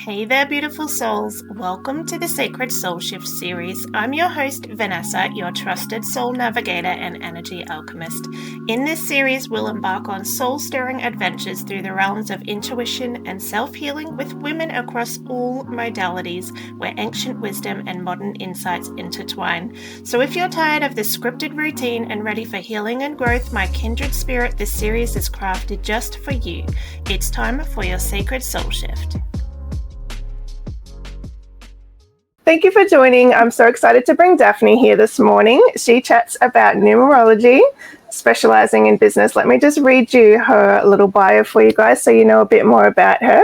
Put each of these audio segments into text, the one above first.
Hey there, beautiful souls. Welcome to the Sacred Soul Shift series. I'm your host, Vanessa, your trusted soul navigator and energy alchemist. In this series, we'll embark on soul-stirring adventures through the realms of intuition and self-healing with women across all modalities, where ancient wisdom and modern insights intertwine. So if you're tired of the scripted routine and ready for healing and growth, my kindred spirit, this series is crafted just for you. It's time for your Sacred Soul Shift. Thank you for joining. I'm so excited to bring Daphne here this morning. She chats about numerology, specializing in business. Let me just read you her little bio for you guys so you know a bit more about her.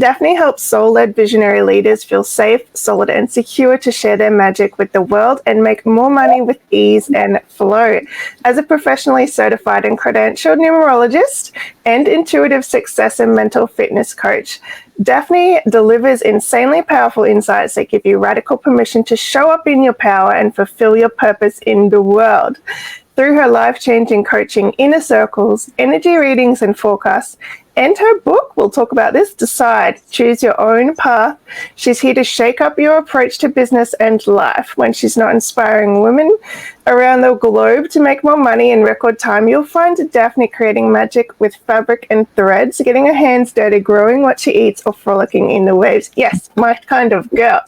Daphne helps soul-led visionary leaders feel safe, solid, and secure to share their magic with the world and make more money with ease and flow. As a professionally certified and credentialed numerologist and intuitive success and mental fitness coach, Daphne delivers insanely powerful insights that give you radical permission to show up in your power and fulfill your purpose in the world. Through her life-changing coaching, inner circles, energy readings and forecasts, and her book, we'll talk about this, Decide, Choose Your Own Path. She's here to shake up your approach to business and life. When she's not inspiring women around the globe to make more money in record time, you'll find Daphne creating magic with fabric and threads, getting her hands dirty, growing what she eats, or frolicking in the waves. Yes, my kind of girl.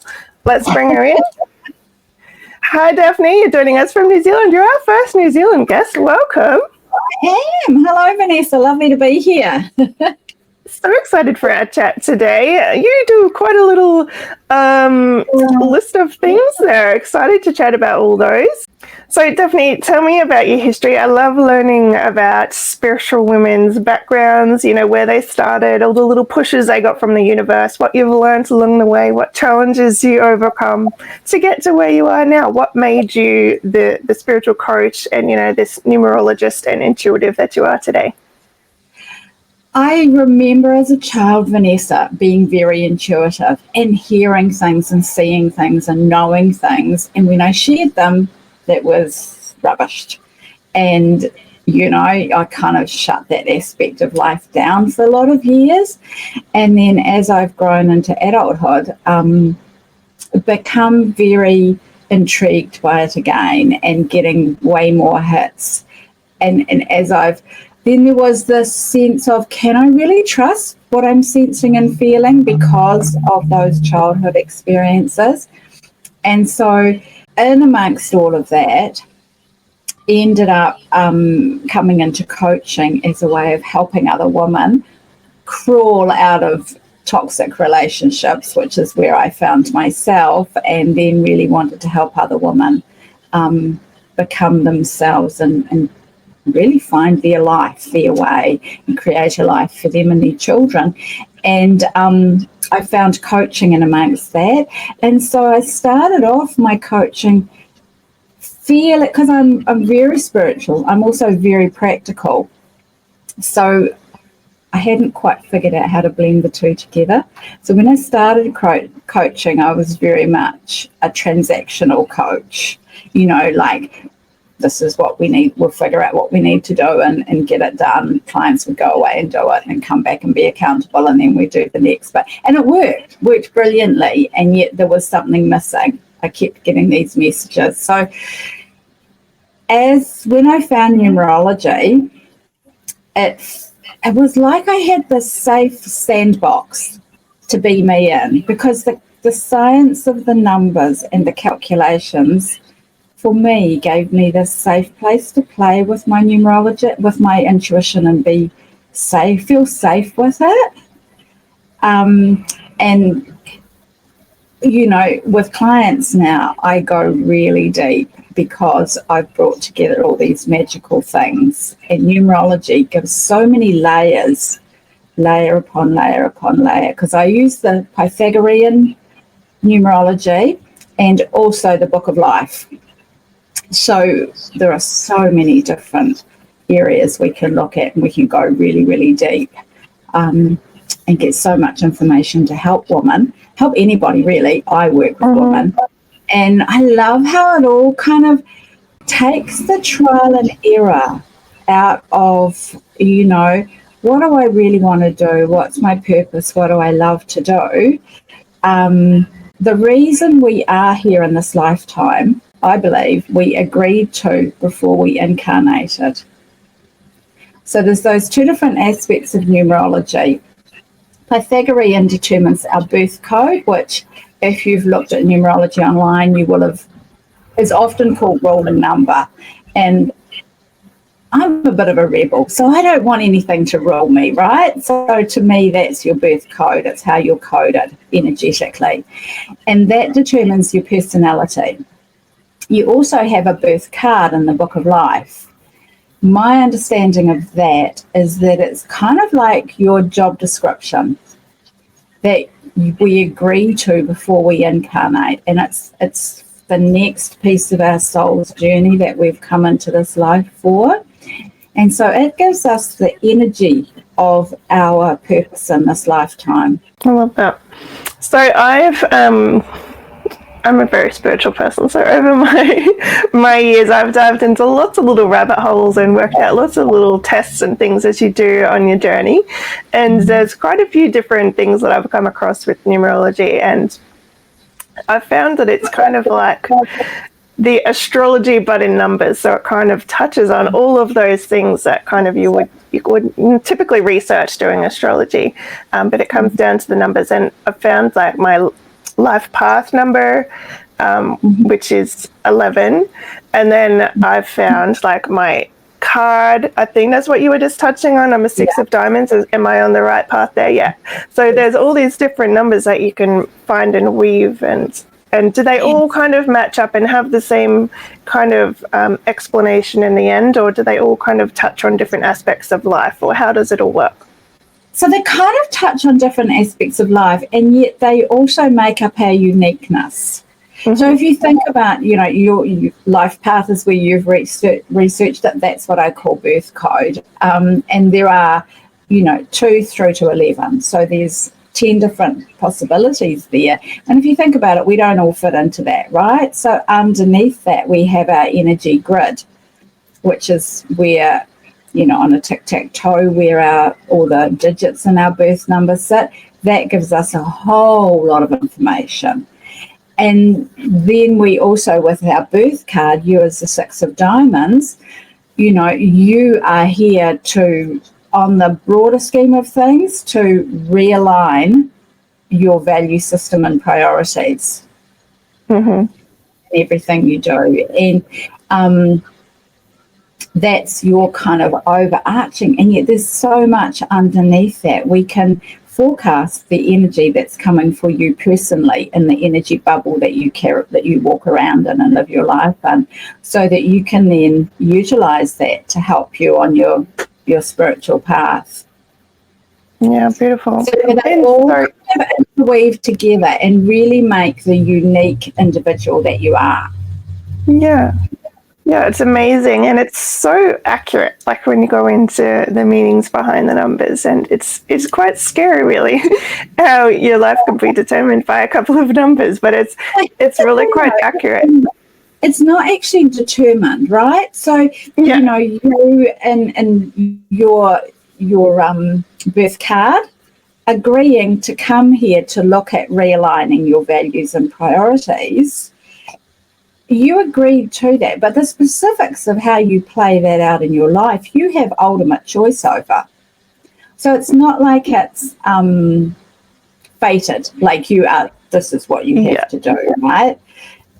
Let's bring her in. Hi, Daphne. You're joining us from New Zealand. You're our first New Zealand guest. Welcome. I am. Hello, Vanessa. Lovely to be here. So excited for our chat today. You do quite a little list of things there. Excited to chat about all those. So Daphne, tell me about your history. I love learning about spiritual women's backgrounds, you know, where they started, all the little pushes they got from the universe, what you've learned along the way, what challenges you overcome to get to where you are now. What made you the spiritual coach and, you know, this numerologist and intuitive that you are today? I remember as a child, Vanessa, being very intuitive and hearing things and seeing things and knowing things. And when I shared them, that was rubbish. And, you know, I kind of shut that aspect of life down for a lot of years. And then as I've grown into adulthood, become very intrigued by it again and getting way more hits. And then there was this sense of, can I really trust what I'm sensing and feeling because of those childhood experiences? And so in amongst all of that, ended up coming into coaching as a way of helping other women crawl out of toxic relationships, which is where I found myself, and then really wanted to help other women become themselves and really find their life, their way, and create a life for them and their children. And I found coaching in amongst that. And so I started off my coaching because I'm very spiritual. I'm also very practical. So I hadn't quite figured out how to blend the two together. So when I started coaching, I was very much a transactional coach, you know, like, this is what we need, we'll figure out what we need to do and get it done. Clients would go away and do it and come back and be accountable, and then we do the next bit. And it worked brilliantly, and yet there was something missing. I kept getting these messages. So when I found numerology, it was like I had this safe sandbox to be me in, because the science of the numbers and the calculations for me gave me this safe place to play with my numerology, with my intuition, and be safe, feel safe with it. And, you know, with clients now, I go really deep because I've brought together all these magical things. And numerology gives so many layers, layer upon layer upon layer, because I use the Pythagorean numerology and also the Book of Life. So there are so many different areas we can look at, and we can go really, really deep and get so much information to help women, help anybody really. I work with women. And I love how it all kind of takes the trial and error out of, you know, what do I really want to do? What's my purpose? What do I love to do? The reason we are here in this lifetime, I believe, we agreed to before we incarnated. So there's those two different aspects of numerology. Pythagorean determines our birth code, which if you've looked at numerology online, you will have, is often called rule and number. And I'm a bit of a rebel, so I don't want anything to rule me, right? So to me, that's your birth code. It's how you're coded energetically. And that determines your personality. You also have a birth card in the Book of Life. My understanding of that is that it's kind of like your job description that we agree to before we incarnate. And it's the next piece of our soul's journey that we've come into this life for. And so it gives us the energy of our purpose in this lifetime. I love that. So I'm a very spiritual person. So over my years, I've dived into lots of little rabbit holes and worked out lots of little tests and things as you do on your journey. And there's quite a few different things that I've come across with numerology. And I've found that it's kind of like the astrology, but in numbers. So it kind of touches on all of those things that kind of you would typically research doing astrology, but it comes down to the numbers. And I found like my life path number, which is 11, and then I've found like my card. I think that's what you were just touching on. I'm a 6 of diamonds. Am I on the right path there? Yeah. So there's all these different numbers that you can find and weave, and do they all kind of match up and have the same kind of explanation in the end, or do they all kind of touch on different aspects of life, or how does it all work? So they kind of touch on different aspects of life, and yet they also make up our uniqueness. Mm-hmm. So if you think about, your life path is where you've researched it, that's what I call birth code. And there are, 2 through to 11. So there's 10 different possibilities there. And if you think about it, we don't all fit into that, right? So underneath that, we have our energy grid, which is where, on a tic-tac-toe, where all the digits in our birth number sit. That gives us a whole lot of information. And then we also, with our birth card, you as the 6 of diamonds, you are here to, on the broader scheme of things, to realign your value system and priorities. Mm-hmm. Everything you do. And that's your kind of overarching, and yet there's so much underneath that. We can forecast the energy that's coming for you personally in the energy bubble that you carry, that you walk around in and live your life in, so that you can then utilize that to help you on your spiritual path. Yeah, beautiful. So they all weave together and really make the unique individual that you are. Yeah, it's amazing, and it's so accurate, like when you go into the meanings behind the numbers, and it's quite scary, really, how your life can be determined by a couple of numbers, but it's really quite accurate. It's not actually determined, right? So, you and your birth card agreeing to come here to look at realigning your values and priorities, you agreed to that, but the specifics of how you play that out in your life, you have ultimate choice over. So it's not like it's fated, like you are, this is what you have to do, right?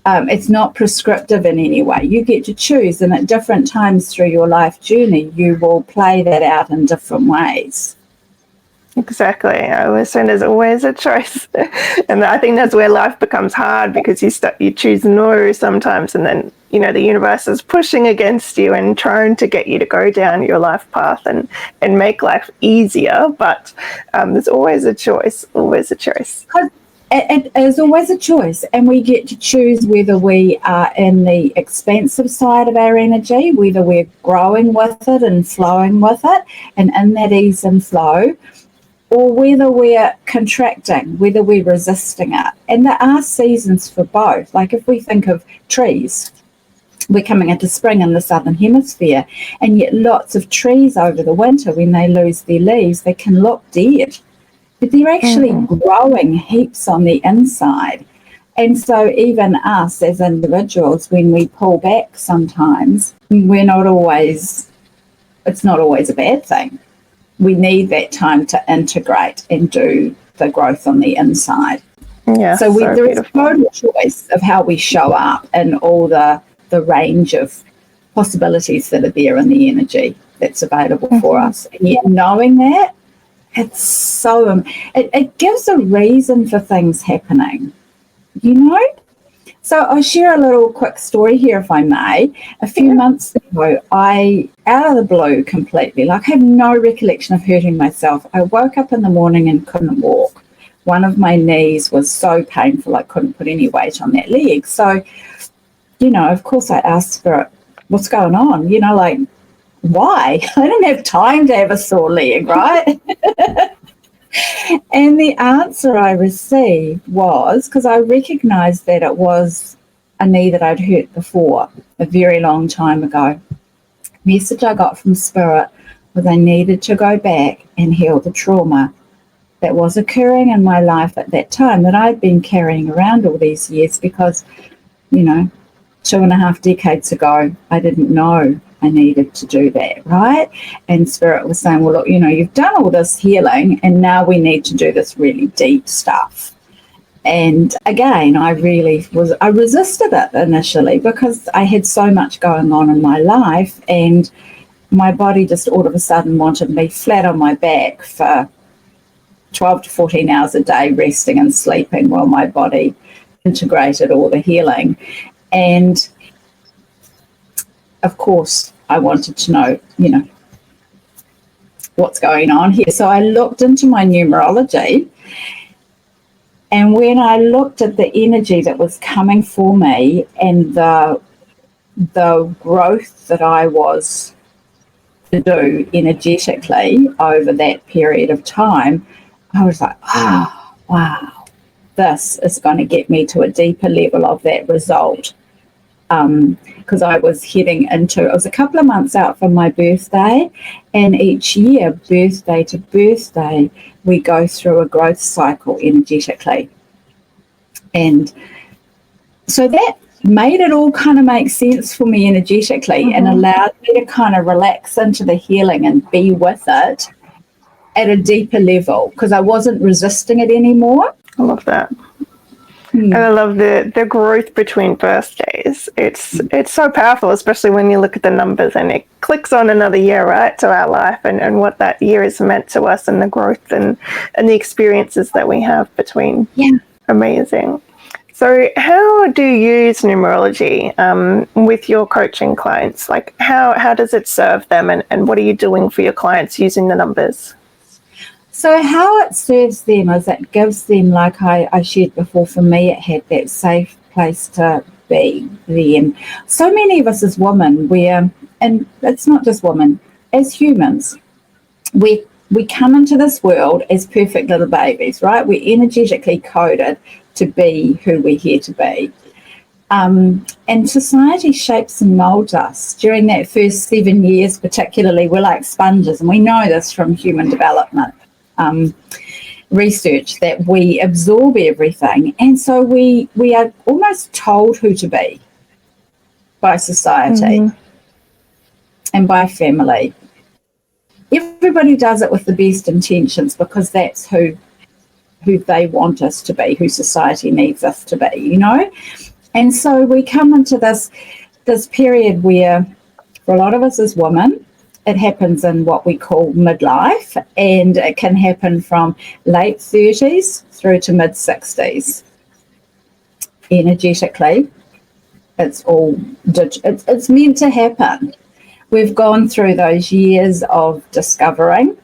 It's not prescriptive in any way. You get to choose, and at different times through your life journey, you will play that out in different ways. Exactly. I always say there's always a choice. And I think that's where life becomes hard, because you choose no sometimes, and then, the universe is pushing against you and trying to get you to go down your life path and make life easier. But there's always a choice, always a choice. It is always a choice, and we get to choose whether we are in the expansive side of our energy, whether we're growing with it and flowing with it, and in that ease and flow, or whether we're contracting, whether we're resisting it. And there are seasons for both. Like if we think of trees, we're coming into spring in the southern hemisphere, and yet lots of trees over the winter, when they lose their leaves, they can look dead, but they're actually growing heaps on the inside. And so even us as individuals, when we pull back sometimes, it's not always a bad thing. We need that time to integrate and do the growth on the inside. Yeah, so there is beautiful. total choice of how we show up and all the range of possibilities that are there in the energy that's available for us. And yet knowing that, it's so, it gives a reason for things happening, you know? So I'll share a little quick story here, if I may. A few months ago, I, out of the blue completely, like I have no recollection of hurting myself. I woke up in the morning and couldn't walk. One of my knees was so painful, I couldn't put any weight on that leg. So, you know, of course I asked Spirit, what's going on? You know, like, why? I don't have time to have a sore leg, right? And the answer I received was, because I recognised that it was a knee that I'd hurt before, a very long time ago. The message I got from Spirit was I needed to go back and heal the trauma that was occurring in my life at that time that I'd been carrying around all these years because, you know, 2.5 decades ago, I didn't know I needed to do that, right? And Spirit was saying, well, look, you know, you've done all this healing and now we need to do this really deep stuff. And again, I resisted it initially because I had so much going on in my life and my body just all of a sudden wanted me flat on my back for 12 to 14 hours a day, resting and sleeping while my body integrated all the healing. And of course, I wanted to know, you know, what's going on here. So I looked into my numerology, and when I looked at the energy that was coming for me and the growth that I was to do energetically over that period of time, I was like, oh, wow, this is going to get me to a deeper level of that result. Because I was it was a couple of months out from my birthday, and each year, birthday to birthday, we go through a growth cycle energetically. And so that made it all kind of make sense for me energetically and allowed me to kind of relax into the healing and be with it at a deeper level because I wasn't resisting it anymore. I love that. And I love the growth between birthdays. It's so powerful, especially when you look at the numbers and it clicks on another year, right, to our life and what that year has meant to us and the growth and the experiences that we have between. Yeah. Amazing. So how do you use numerology with your coaching clients? Like how does it serve them and what are you doing for your clients using the numbers? So how it serves them is it gives them, like I shared before, for me it had that safe place to be then. So many of us as women, and it's not just women, as humans, we come into this world as perfect little babies, right? We're energetically coded to be who we're here to be. And society shapes and molds us. During that first 7 years particularly, we're like sponges, and we know this from human development research that we absorb everything, and so we are almost told who to be by society and by family. Everybody does it with the best intentions because that's who they want us to be, who society needs us to be, you know. And so we come into this period where for a lot of us as women, it happens in what we call midlife, and it can happen from late 30s through to mid 60s. Energetically, it's meant to happen. We've gone through those years of discovering,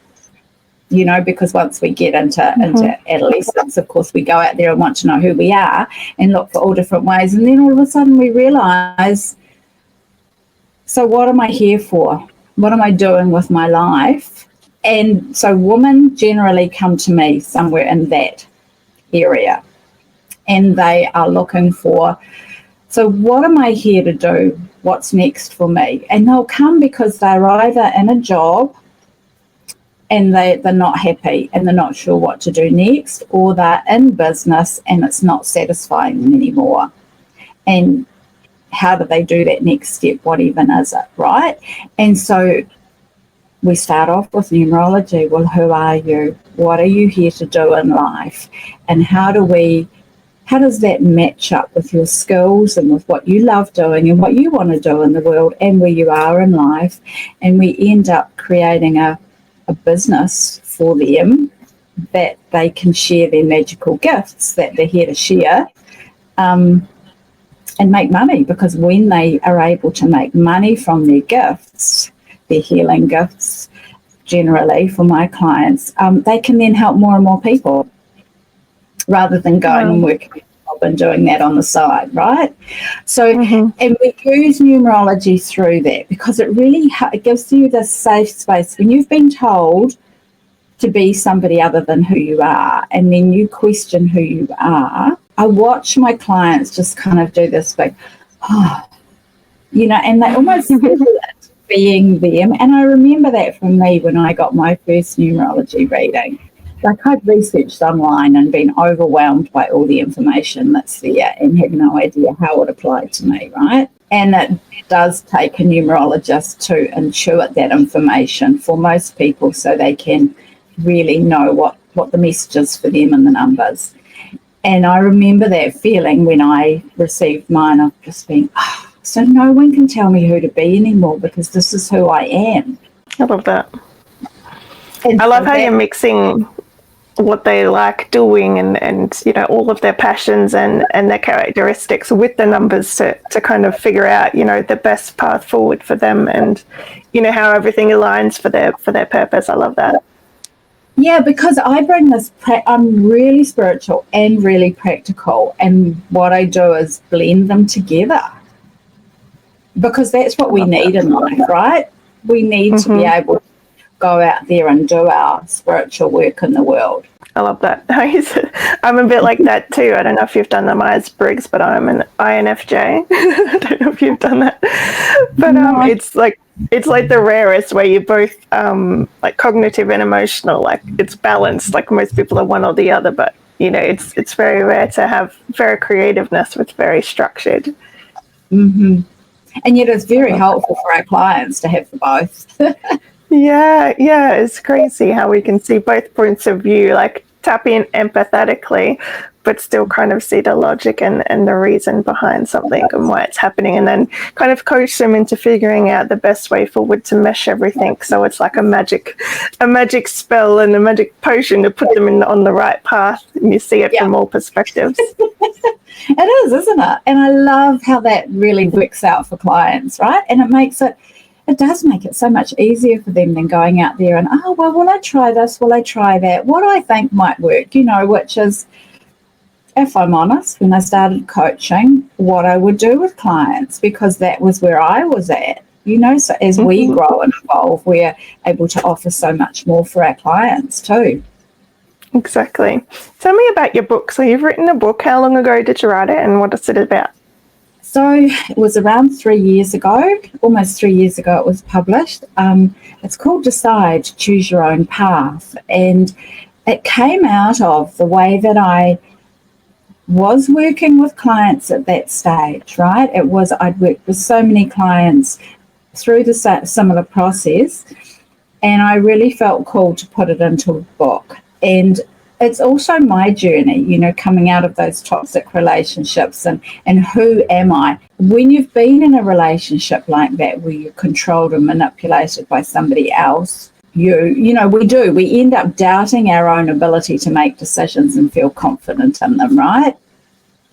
you know, because once we get into adolescence, of course, we go out there and want to know who we are and look for all different ways. And then all of a sudden we realise, so what am I here for? What am I doing with my life? And so women generally come to me somewhere in that area, and they are looking for, so what am I here to do what's next for me. And they'll come because they're either in a job and they're not happy and they're not sure what to do next, or they're in business and it's not satisfying them anymore. And how do they do that next step? What even is it, right? And so we start off with numerology. Well, who are you? What are you here to do in life? And how does that match up with your skills and with what you love doing and what you want to do in the world and where you are in life? And we end up creating a business for them that they can share their magical gifts that they're here to share, and make money, because when they are able to make money from their gifts, their healing gifts, generally for my clients, they can then help more and more people rather than going and working and doing that on the side, right? So, and we use numerology through that because it really it gives you this safe space when you've been told to be somebody other than who you are, and then you question who you are. I watch my clients just kind of do this big, and they almost feel it being them. And I remember that from me when I got my first numerology reading. Like, I'd researched online and been overwhelmed by all the information that's there and had no idea how it applied to me, right? And it does take a numerologist to intuit that information for most people so they can really know what the message is for them and the numbers. And I remember that feeling when I received mine of just being, so no one can tell me who to be anymore because this is who I am. I love that. And I love how you're mixing what they like doing and all of their passions and their characteristics with the numbers to kind of figure out the best path forward for them, and how everything aligns for their purpose. I love that. Yeah, because I bring this, I'm really spiritual and really practical, and what I do is blend them together because that's what we need in life, right? We need to be able to go out there and do our spiritual work in the world. I love that. I'm a bit like that too. I don't know if you've done the Myers-Briggs, but I'm an INFJ. I don't know if you've done that. But it's like the rarest, where you're both like cognitive and emotional. Like, it's balanced. Like, most people are one or the other, but it's very rare to have very creativeness with very structured. And yet it's very helpful for our clients to have the both. Yeah, it's crazy how we can see both points of view, like tap in empathetically, but still kind of see the logic and the reason behind something and why it's happening, and then kind of coach them into figuring out the best way forward to mesh everything. So it's like a magic spell and a magic potion to put them on the right path, and you see it from all perspectives. It is, isn't it? And I love how that really works out for clients, right? And it does make it so much easier for them than going out there and, will I try this? Will I try that? What I think might work, which is, if I'm honest, when I started coaching, what I would do with clients, because that was where I was at, so as we grow and evolve, we're able to offer so much more for our clients too. Exactly. Tell me about your book. So you've written a book. How long ago did you write it, and what is it about? So it was around 3 years ago, almost 3 years ago it was published. It's called Decide, Choose Your Own Path. And it came out of the way that I was working with clients at that stage, right? I'd worked with so many clients through the similar process, and I really felt called to put it into a book. And it's also my journey, coming out of those toxic relationships and who am I? When you've been in a relationship like that where you're controlled and manipulated by somebody else, we end up doubting our own ability to make decisions and feel confident in them, right?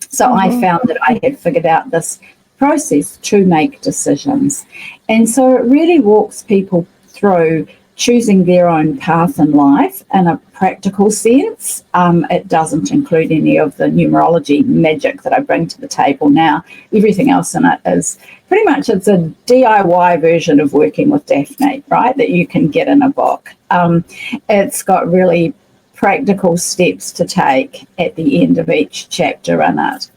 So I found that I had figured out this process to make decisions. And so it really walks people through choosing their own path in life in a practical sense. It doesn't include any of the numerology magic that I bring to the table now. Everything else in it is pretty much, it's a DIY version of working with Daphne, right, that you can get in a book. It's got really practical steps to take at the end of each chapter in it.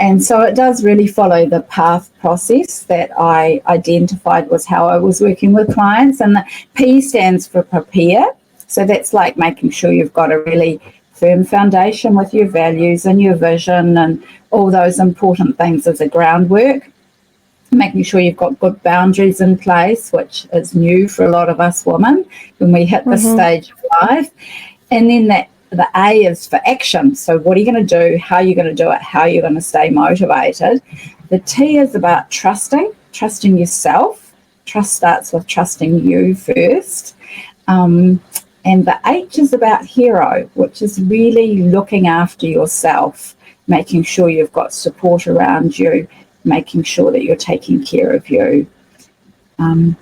And so it does really follow the path process that I identified was how I was working with clients. And the P stands for prepare. So that's like making sure you've got a really firm foundation with your values and your vision and all those important things as a groundwork. Making sure you've got good boundaries in place, which is new for a lot of us women when we hit this stage of life. And then the A is for action. So what are you going to do? How are you going to do it? How are you going to stay motivated? The T is about trusting yourself. Trust starts with trusting you first. And the H is about hero, which is really looking after yourself, making sure you've got support around you, making sure that you're taking care of you. And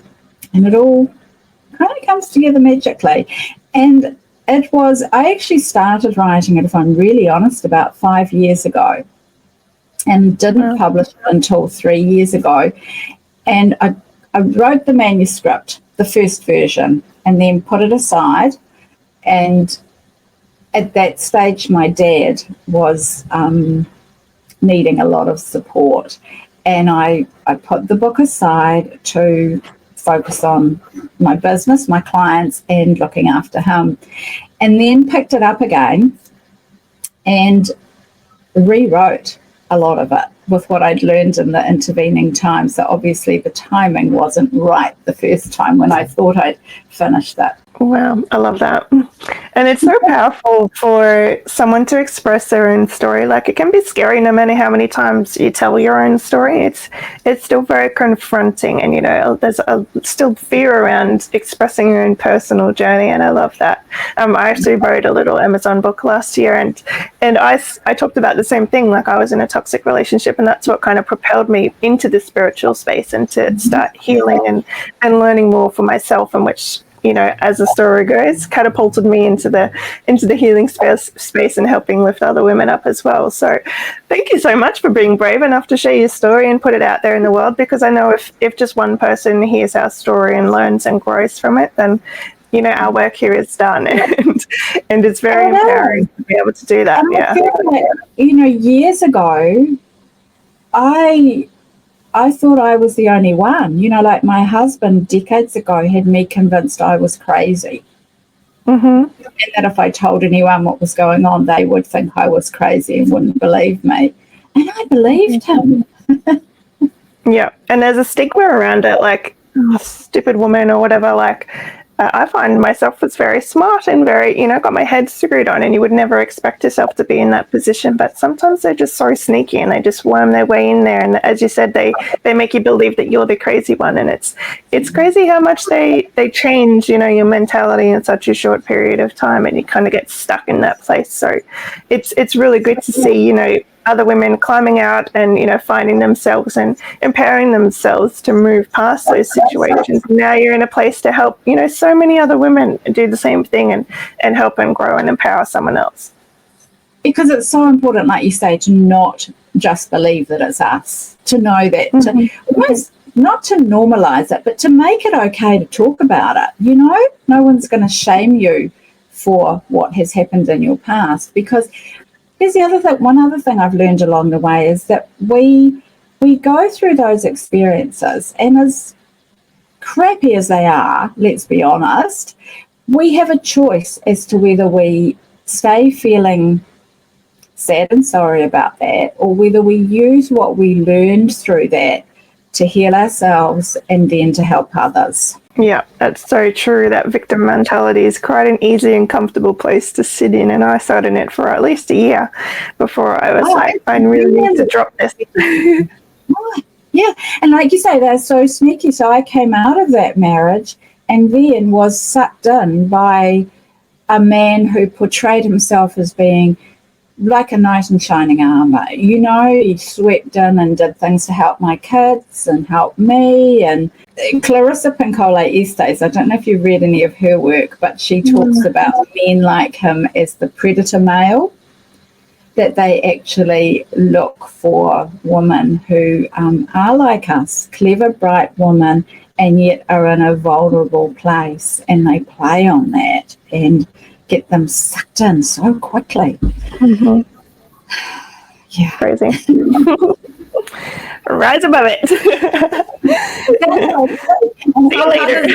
it all kind of comes together magically. And I actually started writing it, if I'm really honest, about 5 years ago and didn't publish it until 3 years ago. And I wrote the manuscript, the first version, and then put it aside. And at that stage, my dad was needing a lot of support. And I put the book aside to focus on my business, my clients, and looking after him. And then picked it up again and rewrote a lot of it with what I'd learned in the intervening time. So obviously the timing wasn't right the first time when I thought I'd finished that. Wow, I love that. And it's so powerful for someone to express their own story. Like, it can be scary no matter how many times you tell your own story. It's still very confronting, and there's still fear around expressing your own personal journey, and I love that. I actually wrote a little Amazon book last year, and I talked about the same thing. Like, I was in a toxic relationship, and that's what kind of propelled me into the spiritual space and to start healing and learning more for myself, and which, as the story goes, catapulted me into the healing space and helping lift other women up as well. So thank you so much for being brave enough to share your story and put it out there in the world, because I know if just one person hears our story and learns and grows from it, then our work here is done, and it's very empowering to be able to do that. I feel like, years ago, I thought I was the only one. Like my husband decades ago had me convinced I was crazy. And that if I told anyone what was going on, they would think I was crazy and wouldn't believe me. And I believed him. Yeah, and there's a stigma around it, like, stupid woman or whatever. Like, I find myself as very smart and very, got my head screwed on, and you would never expect yourself to be in that position. But sometimes they're just so sneaky and they just worm their way in there. And as you said, they make you believe that you're the crazy one. And it's crazy how much they change, your mentality in such a short period of time, and you kind of get stuck in that place. So it's really good to see, other women climbing out and, finding themselves and empowering themselves to move past those situations. Now you're in a place to help, so many other women do the same thing and help and grow and empower someone else. Because it's so important, like you say, to not just believe that it's us, to know that, almost not to normalize it, but to make it okay to talk about it. No one's going to shame you for what has happened in your past, because here's the other thing. One other thing I've learned along the way is that we go through those experiences, and as crappy as they are, let's be honest, we have a choice as to whether we stay feeling sad and sorry about that, or whether we use what we learned through that to heal ourselves and then to help others. Yeah, that's so true. That victim mentality is quite an easy and comfortable place to sit in, and I sat in it for at least a year before I was like, I really need to drop this. Yeah, and like you say, they're so sneaky. So I came out of that marriage and then was sucked in by a man who portrayed himself as being like a knight in shining armour. He swept in and did things to help my kids and help me. And Clarissa Pinkola Estes, I don't know if you've read any of her work, but she talks about men like him as the predator male, that they actually look for women who are like us, clever, bright women, and yet are in a vulnerable place, and they play on that and get them sucked in so quickly. Yeah. Crazy. Rise above it. See you later.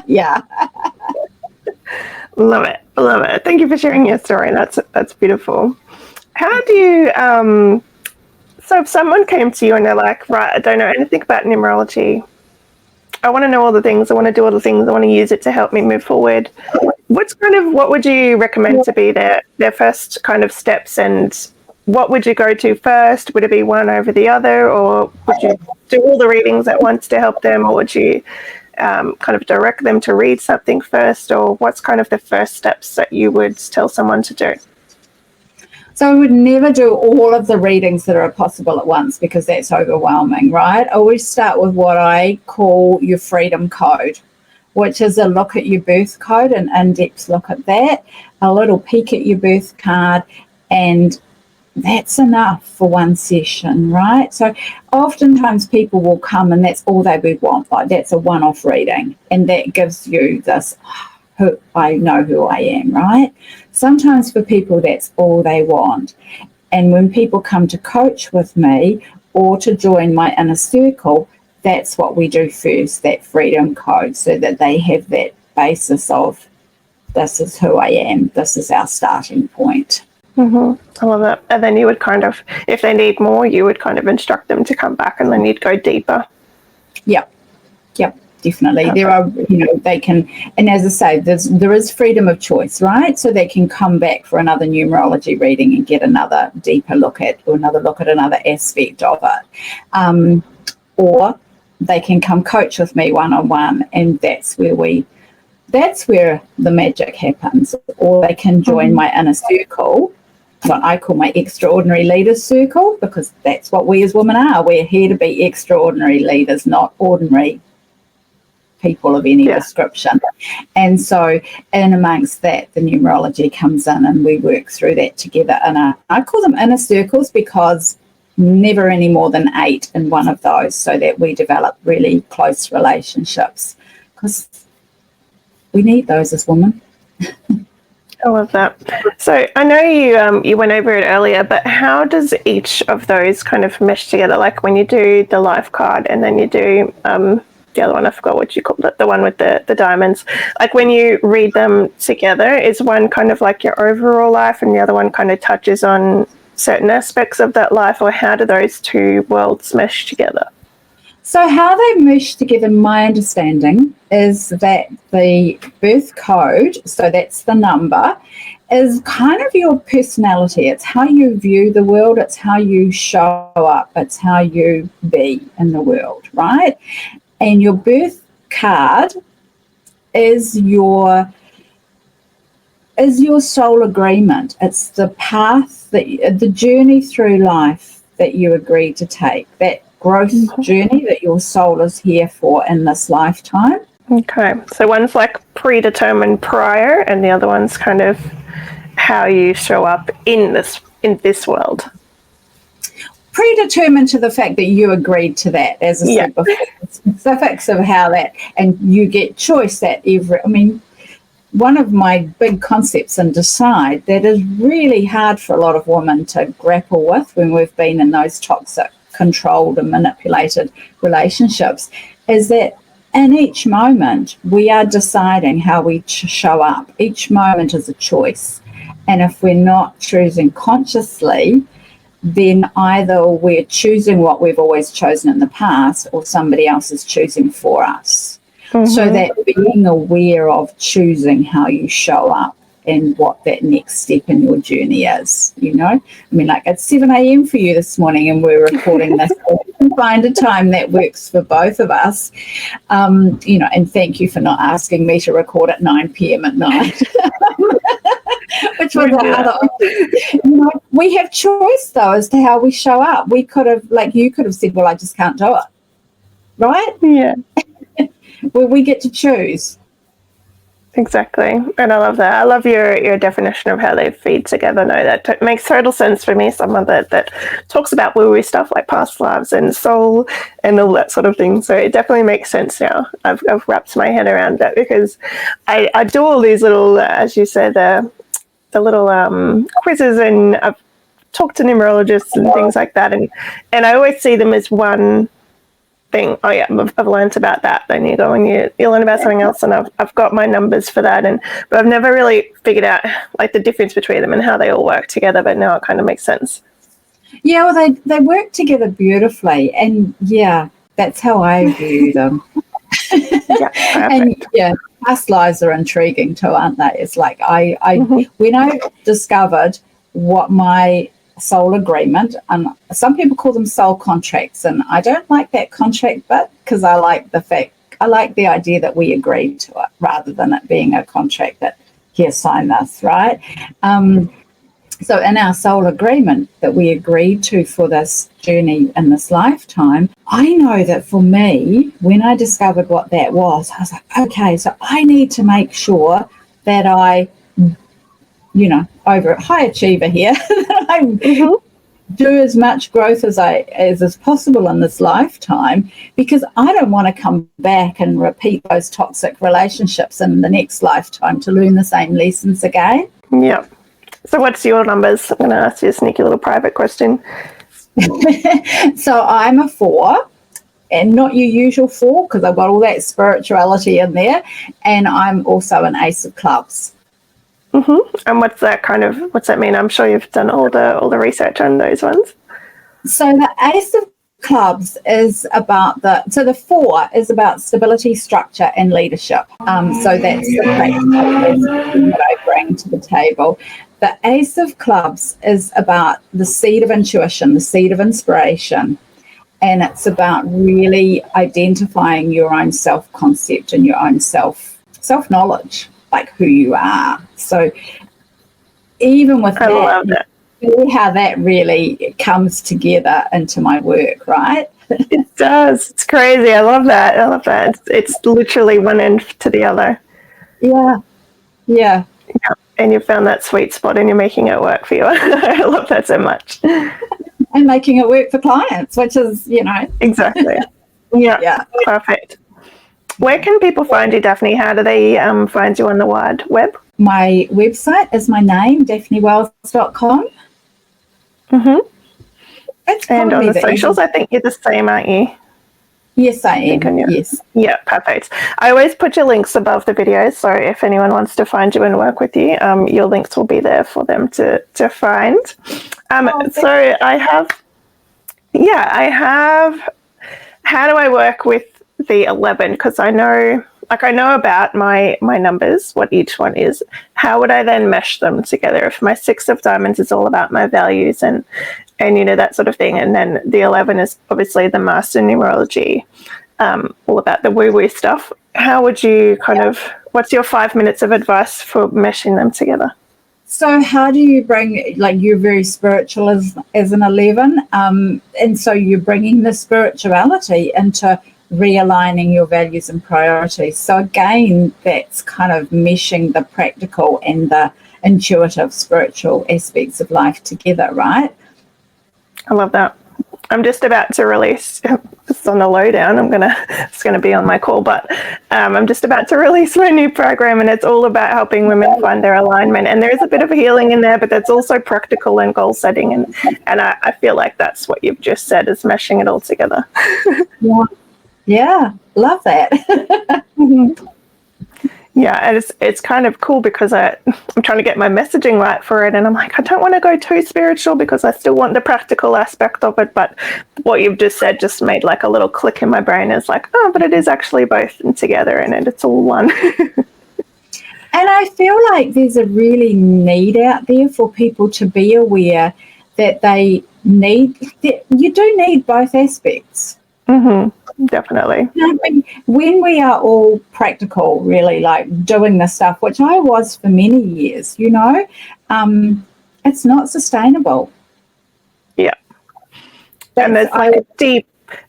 Yeah. Love it. Love it. Thank you for sharing your story. That's beautiful. How do you so if someone came to you and they're like, right, I don't know anything about numerology. I want to know all the things. I want to do all the things. I want to use it to help me move forward. What would you recommend to be their first kind of steps, and what would you go to first? Would it be one over the other, or would you do all the readings at once to help them, or would you kind of direct them to read something first, or what's kind of the first steps that you would tell someone to do? So I would never do all of the readings that are possible at once because that's overwhelming, right? I always start with what I call your freedom code, which is a look at your birth code, an in-depth look at that, a little peek at your birth card, and that's enough for one session, right? So oftentimes people will come and that's all they would want, like that's a one-off reading, and that gives you this, I know who I am, right? Sometimes for people that's all they want. And when people come to coach with me or to join my inner circle, that's what we do first, that freedom code, so that they have that basis of this is who I am, this is our starting point. I love it. And then you would kind of, if they need more, you would kind of instruct them to come back, and then you'd go deeper. Yep, definitely. Okay. There are, they can, and as I say, there is freedom of choice, right? So they can come back for another numerology reading and get another deeper look at, or another look at another aspect of it. Or they can come coach with me one-on-one, and that's where the magic happens. Or they can join my inner circle, what I call my extraordinary leaders circle, because that's what we as women are. We're here to be extraordinary leaders, not ordinary people of any description. And so in amongst that, the numerology comes in, and we work through that together. And I call them inner circles because never any more than 8 in one of those, so that we develop really close relationships, because we need those as women. I love that. So I know you went over it earlier, but how does each of those kind of mesh together? Like when you do the life card, and then you do the other one, I forgot what you called it, the one with the diamonds. Like when you read them together, is one kind of like your overall life, and the other one kind of touches on certain aspects of that life, or how do those two worlds mesh together? So how they mesh together, my understanding, is that the birth code, so that's the number, is kind of your personality. It's how you view the world. It's how you show up. It's how you be in the world, right? And your birth card is your soul agreement. It's the path, the journey through life that you agreed to take, that growth journey that your soul is here for in this lifetime. Okay, so one's like predetermined prior, and the other one's kind of how you show up in this world. Predetermined to the fact that you agreed to that, as I said before, specifics of how that, and you get choice that one of my big concepts in Decide that is really hard for a lot of women to grapple with when we've been in those toxic, controlled and manipulated relationships, is that in each moment we are deciding how we show up. Each moment is a choice, and if we're not choosing consciously, then either we're choosing what we've always chosen in the past, or somebody else is choosing for us. So that being aware of choosing how you show up and what that next step in your journey is, like it's 7 a.m. for you this morning, and we're recording this. Find a time that works for both of us, and thank you for not asking me to record at 9 p.m. at night. Which was the we have choice though as to how we show up. We could have, you could have said, well, I just can't do it, right? Yeah. Well, we get to choose. Exactly. And I love that. I love your definition of how they feed together. No, that makes total sense for me. Some of that talks about woo-woo stuff like past lives and soul and all that sort of thing. So it definitely makes sense now. I've wrapped my head around that, because I do all these little, as you said, the little quizzes, and talk to numerologists and things like that, and I always see them as one thing. Oh yeah, I've learned about that. Then you go and you learn about something else, and I've got my numbers for that, but I've never really figured out like the difference between them and how they all work together. But now it kind of makes sense. Yeah, well, they work together beautifully, and yeah, that's how I view them. Yeah, and yeah, past lives are intriguing too, aren't they? It's like when I discovered what my soul agreement, and some people call them soul contracts, and I don't like that contract bit because I like the idea that we agreed to it rather than it being a contract that here, sign this, right? So in our soul agreement that we agreed to for this journey in this lifetime, I know that for me, when I discovered what that was, I was like, okay, so I need to make sure that I, over high achiever here, that I do as much growth as is possible in this lifetime, because I don't want to come back and repeat those toxic relationships in the next lifetime to learn the same lessons again. Yeah. So what's your numbers? I'm going to ask you a sneaky little private question. So I'm a 4, and not your usual 4, because I've got all that spirituality in there, and I'm also an Ace of Clubs. And what's that mean? I'm sure you've done all the research on those ones. So the Ace of Clubs is about the 4 is about stability, structure, and leadership. So that's the practical that I bring to the table. The Ace of Clubs is about the seed of intuition, the seed of inspiration, and it's about really identifying your own self-concept and your own self-knowledge, like who you are. So even with that, love that. See how that really comes together into my work, right? It does. It's crazy. I love that. It's literally one end to the other. Yeah. And you found that sweet spot and you're making it work for you. I love that so much. And making it work for clients, which is, Exactly. Yeah. Perfect. Where can people find you, Daphne? How do they find you on the wide web? My website is my name, daphnewells.com. And on the socials, I think you're the same, aren't you? Yes, I am. Yes. Yeah, perfect. I always put your links above the videos, so if anyone wants to find you and work with you, your links will be there for them to find. So I have. How do I work with the 11? Because I know about my numbers, what each one is. How would I then mesh them together? If my 6 of diamonds is all about my values and that sort of thing, and then the 11 is obviously the master numerology, all about the woo-woo stuff. How would you what's your 5 minutes of advice for meshing them together? So how do you bring, you're very spiritual as an 11, and so you're bringing the spirituality into realigning your values and priorities. So again, that's kind of meshing the practical and the intuitive spiritual aspects of life together, right? I love that. I'm just about to release, it's on the lowdown, it's going to be on my call, but I'm just about to release my new program, and it's all about helping women find their alignment. And there is a bit of a healing in there, but that's also practical and goal setting. And I feel like that's what you've just said, is meshing it all together. Yeah, love that. Yeah, and it's kind of cool because I'm trying to get my messaging right for it, and I'm like, I don't want to go too spiritual because I still want the practical aspect of it, but what you've just said just made like a little click in my brain. It's like, oh, but it is actually both together, and it's all one. And I feel like there's a really need out there for people to be aware that you do need both aspects. Definitely. When we are all practical, really, like doing this stuff, which I was for many years, it's not sustainable. Yeah. And there's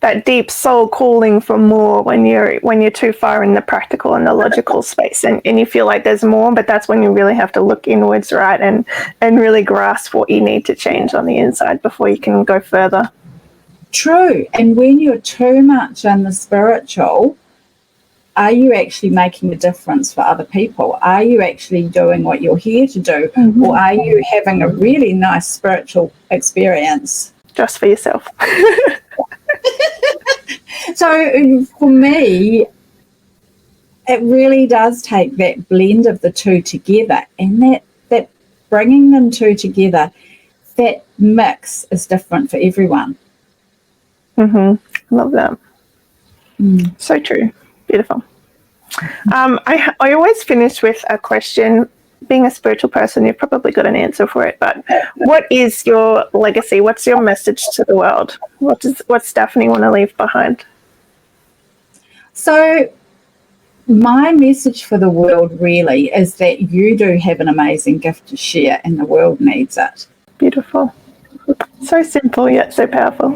that deep soul calling for more when you're too far in the practical and the logical space, and you feel like there's more, but that's when you really have to look inwards, right, and really grasp what you need to change on the inside before you can go further. True. And when you're too much in the spiritual, are you actually making a difference for other people? Are you actually doing what you're here to do? Or are you having a really nice spiritual experience? Just for yourself. So for me, it really does take that blend of the two together, and that bringing them two together, that mix is different for everyone. Love that. So true. Beautiful. I always finish with a question. Being a spiritual person, you've probably got an answer for it, but what is your legacy? What's your message to the world? What's Daphne want to leave behind? So my message for the world really is that you do have an amazing gift to share, and the world needs it. Beautiful. So simple yet so powerful.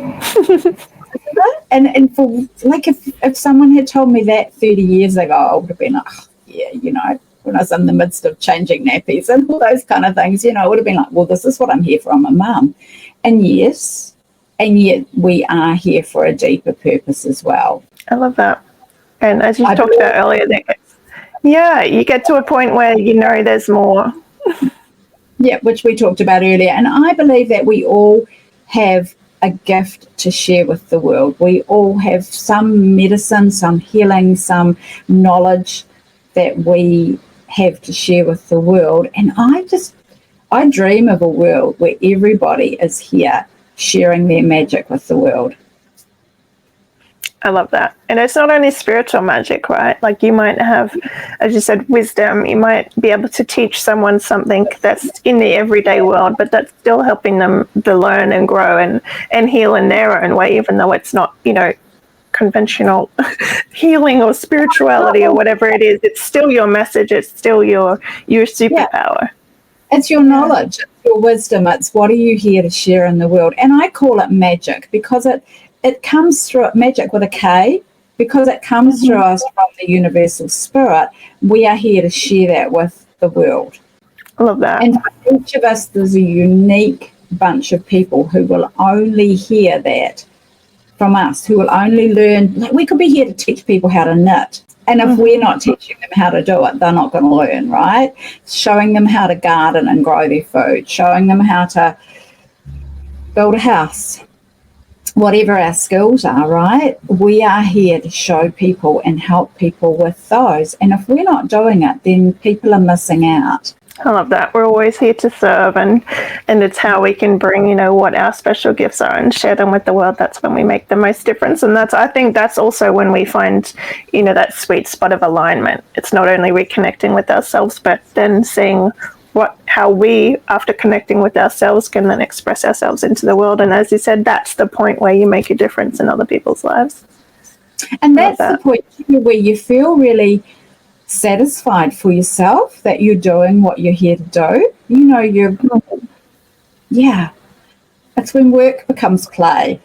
And for, like, if someone had told me that 30 years ago, I would have been like, oh, yeah, you know, when I was in the midst of changing nappies and all those kind of things, you know, I would have been like, well, this is what I'm here for. I'm a mum. And yes, and yet we are here for a deeper purpose as well. I love that. And as you talked about earlier, you get to a point where you know there's more. Yeah, which we talked about earlier. And I believe that we all have a gift to share with the world. We all have some medicine, some healing, some knowledge that we have to share with the world. And I dream of a world where everybody is here sharing their magic with the world. I love that. And it's not only spiritual magic, right? Like you might have, as you said, wisdom. You might be able to teach someone something that's in the everyday world, but that's still helping them to learn and grow and heal in their own way, even though it's not, you know, conventional healing or spirituality or whatever it is. It's still your message. It's still your superpower. Yeah. It's your knowledge, it's your wisdom. It's what are you here to share in the world? And I call it magic because it comes through, magic with a K, because it comes through us from the universal spirit. We are here to share that with the world. I love that. And for each of us, there's a unique bunch of people who will only hear that from us, who will only learn. Like, we could be here to teach people how to knit. And if we're not teaching them how to do it, they're not going to learn, right? Showing them how to garden and grow their food, showing them how to build a house, whatever our skills are, right? We are here to show people and help people with those. And if we're not doing it, then people are missing out. I love that. We're always here to serve, and it's how we can bring, you know, what our special gifts are and share them with the world. That's when we make the most difference. And I think that's also when we find, you know, that sweet spot of alignment. It's not only reconnecting with ourselves, but then seeing how we, after connecting with ourselves, can then express ourselves into the world. And as you said, that's the point where you make a difference in other people's lives. And that's the point where you feel really satisfied for yourself that you're doing what you're here to do. You know, it's when work becomes play.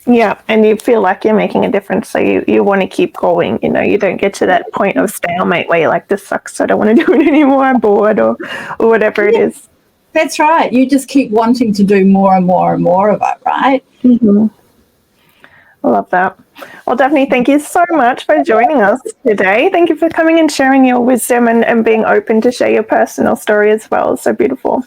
Yeah, and you feel like you're making a difference, so you want to keep going. You know, you don't get to that point of stalemate where you're like, this sucks, I don't want to do it anymore, I'm bored, or whatever it is. That's right. You just keep wanting to do more and more and more of it, right? I love that. Well, Daphne, thank you so much for joining us today. Thank you for coming and sharing your wisdom and being open to share your personal story as well. It's so beautiful.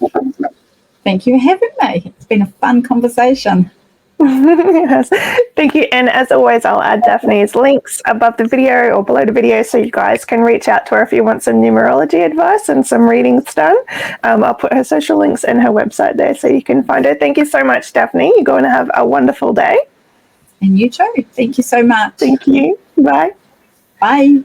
Thank you for having me. It's been a fun conversation. Yes, thank you. And as always, I'll add Daphne's links above the video or below the video so you guys can reach out to her if you want some numerology advice and some readings done. I'll put her social links and her website there so you can find her. Thank you so much, Daphne. You're going to have a wonderful day. And you too. Thank you so much. Thank you. Bye. Bye.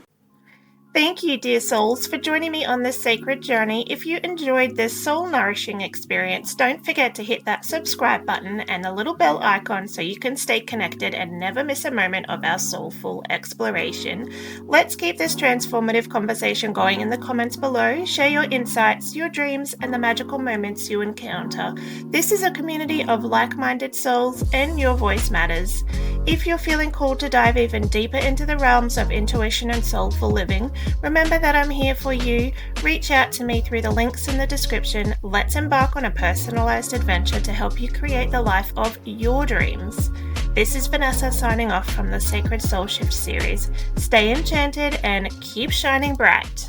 Thank you, dear souls, for joining me on this sacred journey. If you enjoyed this soul-nourishing experience, don't forget to hit that subscribe button and the little bell icon so you can stay connected and never miss a moment of our soulful exploration. Let's keep this transformative conversation going in the comments below. Share your insights, your dreams, and the magical moments you encounter. This is a community of like-minded souls, and your voice matters. If you're feeling called to dive even deeper into the realms of intuition and soulful living, remember that I'm here for you. Reach out to me through the links in the description. Let's embark on a personalized adventure to help you create the life of your dreams. This is Vanessa signing off from the Sacred Soul Shift series. Stay enchanted and keep shining bright.